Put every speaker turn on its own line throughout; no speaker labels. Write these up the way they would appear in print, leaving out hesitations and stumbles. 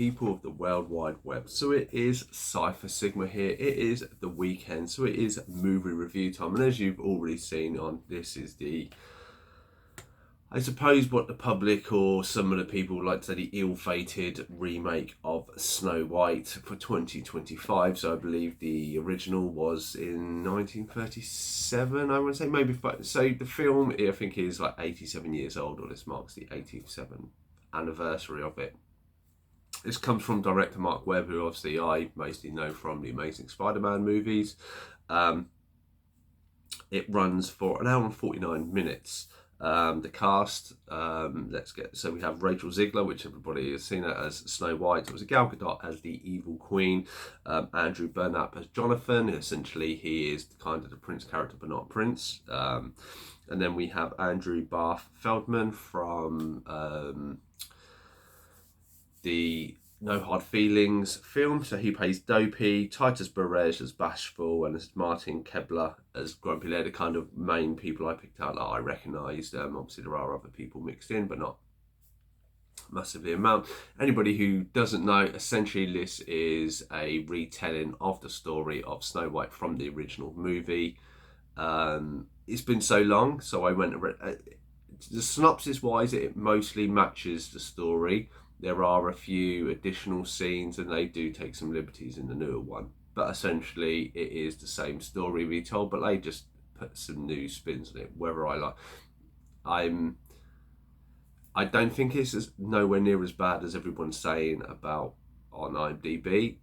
people of the World Wide Web. So it is Cypher Sigma here. It is the weekend, so it is movie review time. And as you've already seen on, this is the, I suppose what the public or some of the people like to say, the ill-fated remake of Snow White for 2025. So I believe the original was in 1937, I want to say, maybe. So the film, I think, is like 87 years old, or this marks the 87th anniversary of it. This comes from director Mark Webb, who obviously I mostly know from the Amazing Spider-Man movies. It runs for an hour and 49 minutes. The cast, so we have Rachel Ziegler, which everybody has seen her as Snow White. It was Gal Gadot as the evil queen, Andrew Burnap as Jonathan. Essentially, he is kind of the prince character, but not prince. And then we have Andrew Barth Feldman from the No Hard Feelings film, so he plays Dopey, Titus Burrell as Bashful, and as Martin Kebler as Grumpy. They're the kind of main people I picked out that I recognised. Obviously there are other people mixed in, but not massively amount. Anybody who doesn't know, essentially this is a retelling of the story of Snow White from the original movie. It's been so long, so I went and read, the synopsis wise, it mostly matches the story. There are a few additional scenes and they do take some liberties in the newer one. But essentially it is the same story retold, but they just put some new spins on it. Whether I like, I don't think it's nowhere near as bad as everyone's saying about on IMDb.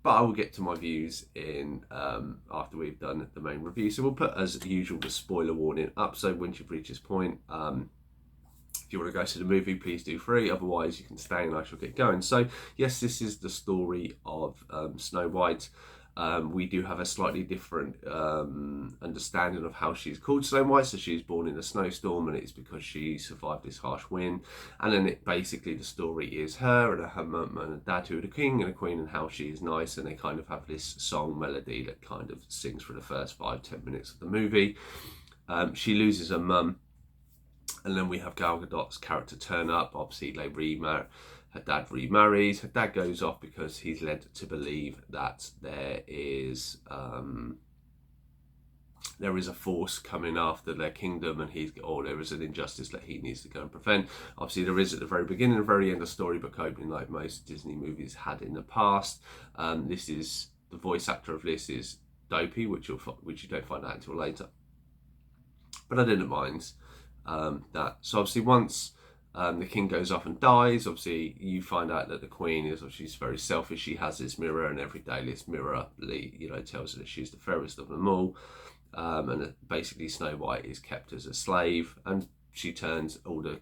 But I will get to my views in after we've done the main review. So we'll put, as usual, the spoiler warning up. So once you've reached this point, if you want to go to the movie, please do free. Otherwise, you can stay and I shall get going. So, yes, this is the story of Snow White. We do have a slightly different understanding of how she's called Snow White. So she's born in a snowstorm, and it's because she survived this harsh wind. And then basically the story is her and her mum and her dad, who are the king and the queen, and how she is nice. And they kind of have this song melody that kind of sings for the first 5-10 minutes of the movie. She loses her mum. And then we have Gal Gadot's character turn up. Obviously, they remarry. Her dad remarries. Her dad goes off because he's led to believe that there is a force coming after their kingdom, and there is an injustice that he needs to go and prevent. Obviously, there is at the very beginning and very end of the storybook opening, like most Disney movies had in the past. This is the voice actor of this is Dopey, which you don't find out until later. But I didn't mind. That. So obviously once the king goes off and dies, obviously you find out that the queen she's very selfish. She has this mirror, and every day this mirror tells her that she's the fairest of them all, and basically Snow White is kept as a slave, and she turns all the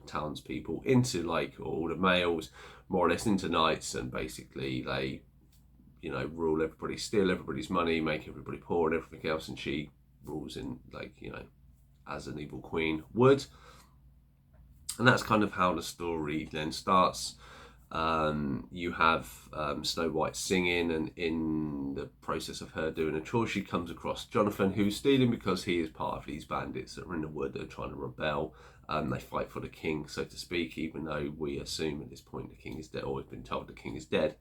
townspeople into all the males more or less into knights, and basically they rule everybody, steal everybody's money, make everybody poor and everything else, and she rules in as an evil queen would. And that's kind of how the story then starts. You have Snow White singing, and in the process of her doing a chore, she comes across Jonathan, who's stealing because he is part of these bandits that are in the wood that are trying to rebel. They fight for the king, so to speak, even though we assume at this point the king is dead, or we've been told the king is dead.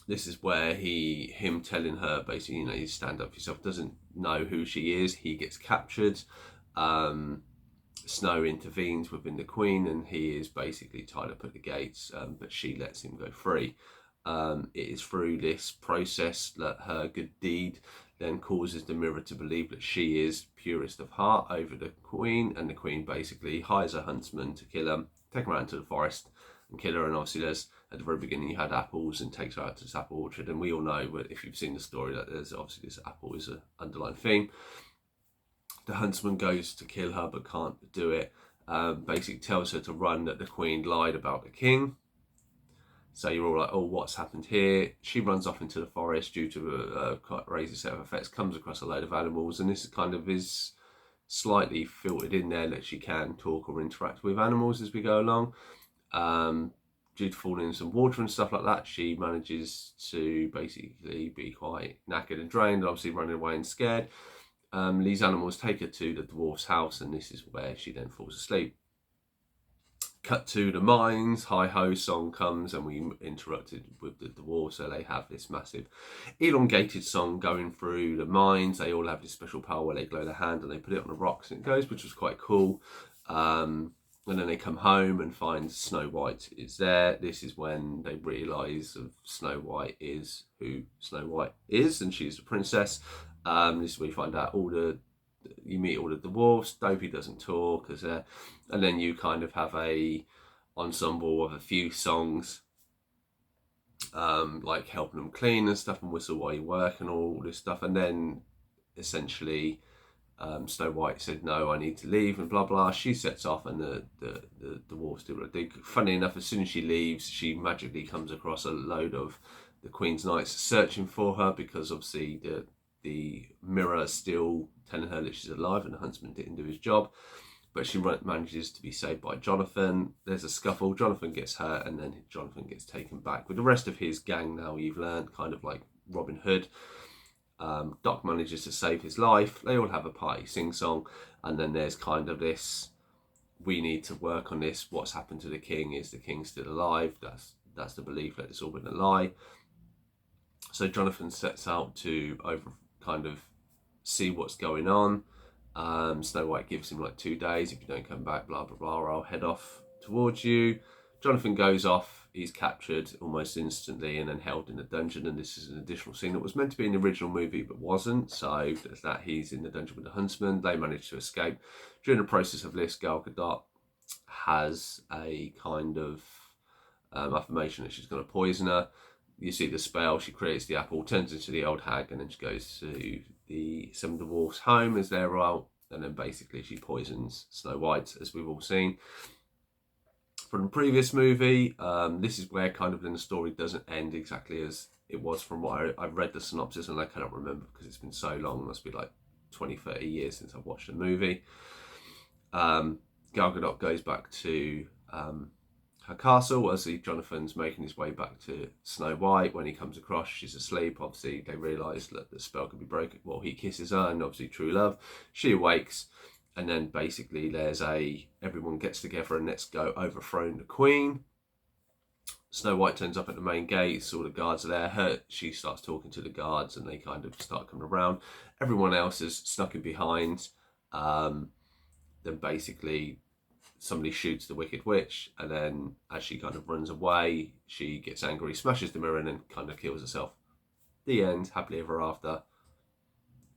This is where him telling her basically, you stand up for yourself, doesn't know who she is. He gets captured. Snow intervenes within the queen, and he is basically tied up at the gates, but she lets him go free. It is through this process that her good deed then causes the mirror to believe that she is purest of heart over the queen, and the queen basically hires a huntsman to kill her, take her out into the forest and kill her. And obviously there's, at the very beginning, you had apples, and takes her out to this apple orchard, and we all know, if you've seen the story, that there's obviously this apple is an underlying theme. The huntsman goes to kill her but can't do it. Basically tells her to run, that the queen lied about the king. So you're all like, oh, what's happened here? She runs off into the forest due to a crazy set of effects, comes across a load of animals, and this kind of is slightly filtered in there that she can talk or interact with animals as we go along. Due to falling in some water and stuff like that, she manages to basically be quite knackered and drained, obviously running away and scared. These animals take her to the dwarf's house, and this is where she then falls asleep. Cut to the mines, Hi Ho song comes, and we interrupted with the dwarves, so they have this massive elongated song going through the mines. They all have this special power where they glow their hand and they put it on the rocks and it goes, which was quite cool. And then they come home and find Snow White is there. This is when they realise of Snow White is who Snow White is, and she's the princess. This is where you find out you meet all the dwarves. Dopey doesn't talk, and then you kind of have a ensemble of a few songs, like helping them clean and stuff, and whistle while you work and all this stuff. And then essentially, Snow White said, "No, I need to leave," and blah blah. She sets off, and the dwarves do what they do. Funny enough, as soon as she leaves, she magically comes across a load of the Queen's Knights searching for her, because obviously the mirror is still telling her that she's alive and the huntsman didn't do his job. But she manages to be saved by Jonathan. There's a scuffle. Jonathan gets hurt, and then Jonathan gets taken back with the rest of his gang. Now you've learned, kind of like Robin Hood. Doc manages to save his life. They all have a party sing-song, and then there's kind of this, we need to work on this. What's happened to the king? Is the king still alive? That's the belief that it's all been a lie. So Jonathan sets out to kind of see what's going on. Snow White gives him like 2 days. If you don't come back, blah blah blah, I'll head off towards you. Jonathan goes off. He's captured almost instantly and then held in a dungeon. And this is an additional scene that was meant to be in the original movie but wasn't. So there's that. He's in the dungeon with the huntsman. They manage to escape. During the process of this, Gal Gadot has a kind of affirmation that she's going to poison her. You see the spell. She creates the apple, turns into the old hag, and then she goes to some of the dwarfs' home as they're out, and then basically she poisons Snow White, as we've all seen from the previous movie. This is where kind of then the story doesn't end exactly as it was from what I've read the synopsis, and I cannot remember because it's been so long. It must be like 20-30 years since I've watched the movie. Gal Gadot goes back to her castle as Jonathan's making his way back to Snow White. When he comes across, she's asleep. Obviously, they realise that the spell can be broken. Well, he kisses her, and obviously true love. She awakes, and then basically everyone gets together and let's go overthrow the Queen. Snow White turns up at the main gates. All the guards are there. She starts talking to the guards, and they kind of start coming around. Everyone else is snuck in behind. Then basically somebody shoots the Wicked Witch, and then as she kind of runs away, she gets angry, smashes the mirror, and then kind of kills herself. The end. Happily ever after.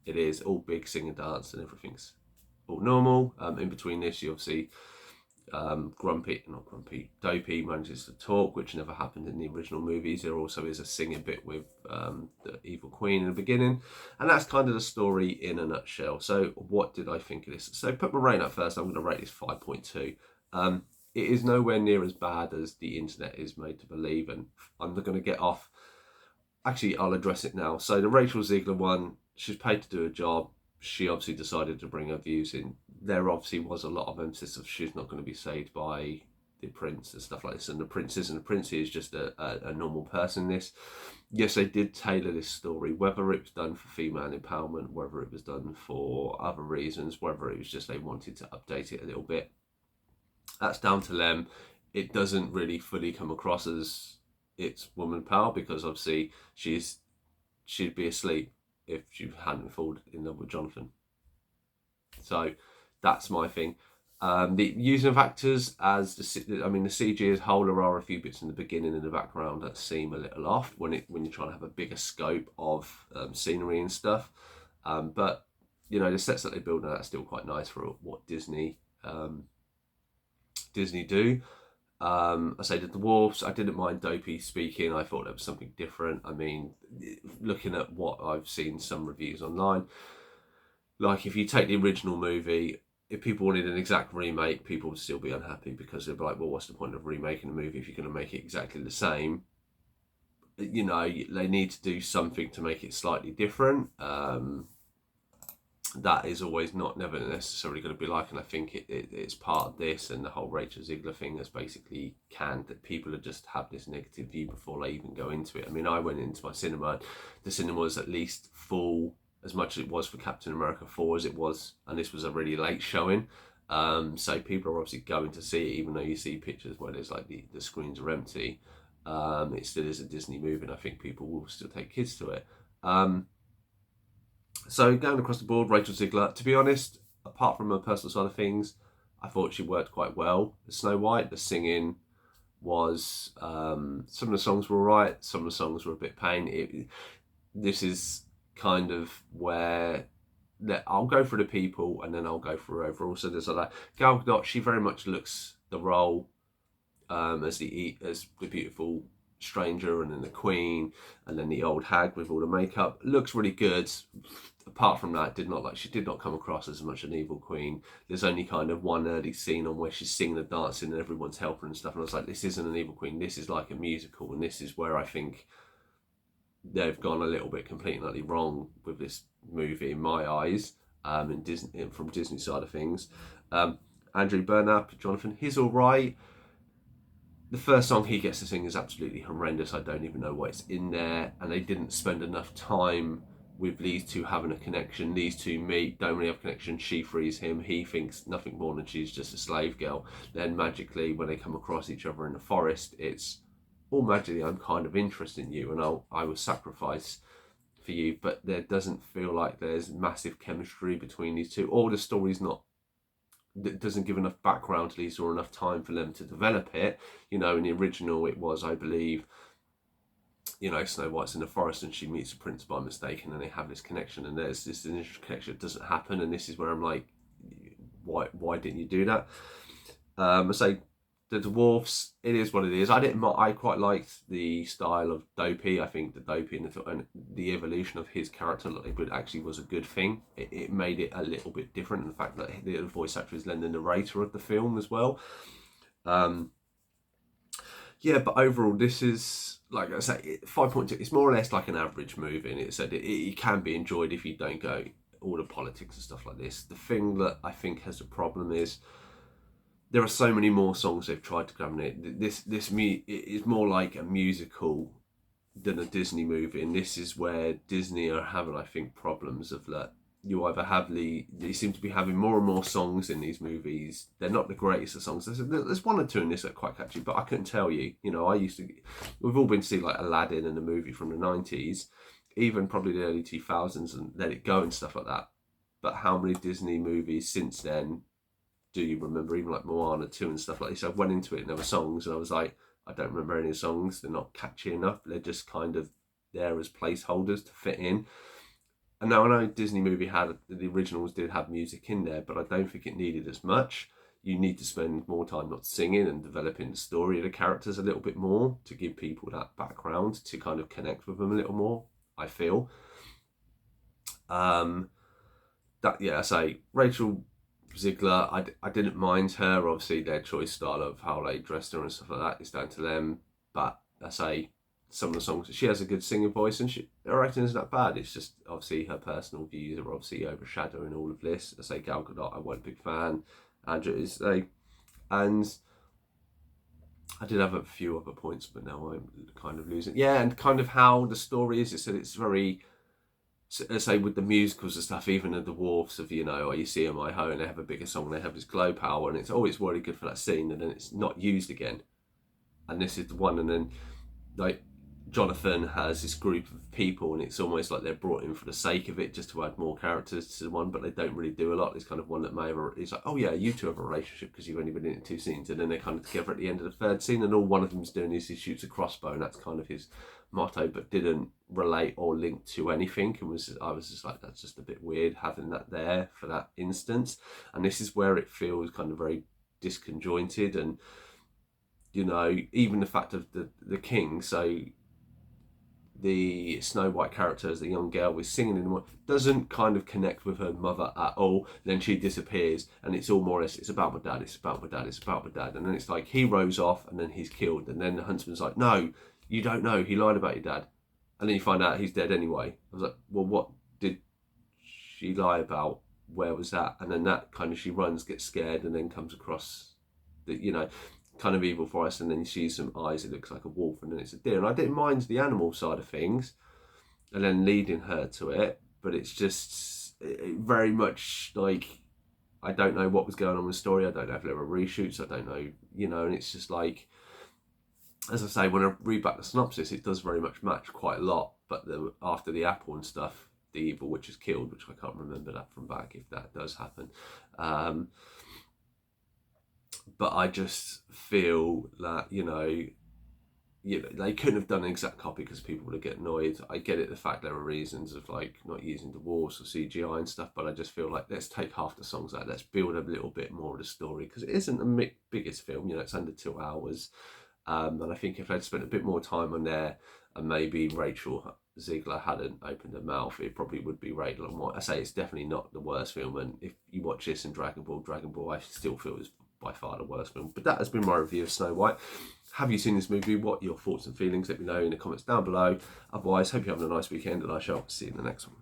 It is all big sing and dance, and everything's all normal. In between this, you obviously Dopey manages to talk, which never happened in the original movies. There also is a singing bit with the evil queen in the beginning, and that's kind of the story in a nutshell. So what did I think of this? So put my rating up first. I'm going to rate this 5.2. It is nowhere near as bad as the internet is made to believe, and I'm not going to get off. Actually, I'll address it now. So the Rachel Ziegler one, she's paid to do a job. She obviously decided to bring her views in. There obviously was a lot of emphasis of she's not going to be saved by the prince and stuff like this, and the prince is just a normal person. Yes, they did tailor this story, whether it was done for female empowerment, whether it was done for other reasons, whether it was just they wanted to update it a little bit. That's down to them. It doesn't really fully come across as it's woman power, because obviously she'd be asleep if she hadn't fallen in love with Jonathan. So that's my thing. The using of actors as the CG as a whole, there are a few bits in the beginning and the background that seem a little off when you're trying to have a bigger scope of scenery and stuff. But the sets that they build now are still quite nice for what Disney do. I say the dwarves, I didn't mind Dopey speaking. I thought there was something different. I mean, looking at what I've seen some reviews online, like if you take the original movie, if people wanted an exact remake, people would still be unhappy, because they'd be like, well, what's the point of remaking a movie if you're going to make it exactly the same? They need to do something to make it slightly different. That is always never necessarily going to be like, and I think it's part of this, and the whole Rachel Ziegler thing has basically that people just have this negative view before they even go into it. I mean, I went into my cinema, the cinema was at least full as much as it was for Captain America 4 as it was, and this was a really late showing. So people are obviously going to see it, even though you see pictures where there's like the screens are empty. It still is a Disney movie, and I think people will still take kids to it. So going across the board, Rachel Ziegler, to be honest, apart from her personal side of things, I thought she worked quite well as Snow White. The singing was, some of the songs were alright, some of the songs were a bit pain. This is kind of where I'll go for the people and then I'll go for overall. So there's like Gal Gadot, she very much looks the role as the beautiful stranger, and then the queen, and then the old hag with all the makeup. Looks really good. Apart from that, she did not come across as much an evil queen. There's only kind of one early scene on where she's singing and dancing and everyone's helping and stuff, and I was like, this isn't an evil queen, this is like a musical, and this is where I think they've gone a little bit completely wrong with this movie in my eyes, in Disney, from Disney side of things. Andrew Burnap, Jonathan, he's all right. The first song he gets to sing is absolutely horrendous. I don't even know why it's in there, and they didn't spend enough time with these two having a connection. These two meet, don't really have a connection. She frees him. He thinks nothing more than she's just a slave girl. Then magically, when they come across each other in the forest, it's all magically, I'm kind of interested in you, and I will sacrifice for you. But there doesn't feel like there's massive chemistry between these two, or the story's not, that doesn't give enough background to these or enough time for them to develop it. In the original, it was, I believe, Snow White's in the forest and she meets the prince by mistake, and then they have this connection, and there's this initial connection that doesn't happen, and this is where I'm like, why didn't you do that? I say the dwarfs, it is what it is. I quite liked the style of Dopey. I think the Dopey and the evolution of his character actually was a good thing. It made it a little bit different, and the fact that the voice actor is then the narrator of the film as well. Yeah, but overall, this is, like I say, 5.2. It's more or less like an average movie, and it can be enjoyed if you don't go all the politics and stuff like this. The thing that I think has a problem is there are so many more songs they've tried to grab in it. This is more like a musical than a Disney movie, and this is where Disney are having, I think, problems of that. You either have they seem to be having more and more songs in these movies. They're not the greatest of songs. There's one or two in this that are quite catchy, but I couldn't tell you. We've all been to see like Aladdin and a movie from the 90s, even probably the early 2000s, and Let It Go and stuff like that. But how many Disney movies since then do you remember? Even like Moana 2 and stuff like this. I went into it and there were songs, and I was like, I don't remember any songs. They're not catchy enough. They're just kind of there as placeholders to fit in. And now I know Disney movie the originals did have music in there, but I don't think it needed as much. You need to spend more time not singing and developing the story of the characters a little bit more to give people that background to kind of connect with them a little more, I feel. I say Rachel Ziegler, I didn't mind her. Obviously, their choice style of how they dressed her and stuff like that is down to them. But I say some of the songs, she has a good singing voice, and her acting isn't that bad. It's just obviously her personal views are obviously overshadowing all of this. I say Gal Gadot, I wasn't a big fan. Andrew is and I did have a few other points, but now I'm kind of losing. Yeah, and kind of how the story is. It's very, say with the musicals and stuff, even the dwarfs of, you see them I Ho, and they have a bigger song, and they have this glow power, and it's always really good for that scene, and then it's not used again. And this is the one, and then like Jonathan has this group of people, and it's almost like they're brought in for the sake of it, just to add more characters to the one, but they don't really do a lot. It's kind of one that may have, it's like, oh yeah, you two have a relationship because you've only been in it 2 scenes, and then they're kind of together at the end of the 3rd scene, and all one of them's doing is he shoots a crossbow, and that's kind of his motto, but didn't relate or link to anything. I was just like, that's just a bit weird having that there for that instance. And this is where it feels kind of very disconjointed, and even the fact of the king, so the Snow White character as the young girl was singing in the doesn't kind of connect with her mother at all. Then she disappears, and it's all more or less, it's about my dad, it's about my dad, it's about my dad. And then it's like he rows off, and then he's killed, and then the huntsman's like, no, you don't know, he lied about your dad. And then you find out he's dead anyway. I was like, well, what did she lie about? Where was that? And then that kind of, she runs, gets scared, and then comes across the kind of evil forest, and then you see some eyes, it looks like a wolf, and then it's a deer. And I didn't mind the animal side of things, and then leading her to it, but it's just very much like I don't know what was going on with the story. I don't know if there were reshoots. I don't know, and it's just like, as I say, when I read back the synopsis, it does very much match quite a lot. But after the apple and stuff, the evil witch is killed, which I can't remember that from back if that does happen. But I just feel that, they couldn't have done an exact copy because people would get annoyed. I get it, the fact there are reasons of like not using divorce or CGI and stuff, but I just feel like let's take half the songs out, let's build a little bit more of the story, because it isn't the biggest film, it's under 2 hours. And I think if they'd spent a bit more time on there, and maybe Rachel Ziegler hadn't opened her mouth, it probably would be rated a lot more. I say it's definitely not the worst film, and if you watch this and Dragon Ball, I still feel is by far the worst film. But that has been my review of Snow White. Have you seen this movie? What are your thoughts and feelings? Let me know in the comments down below. Otherwise, hope you're having a nice weekend, and I shall see you in the next one.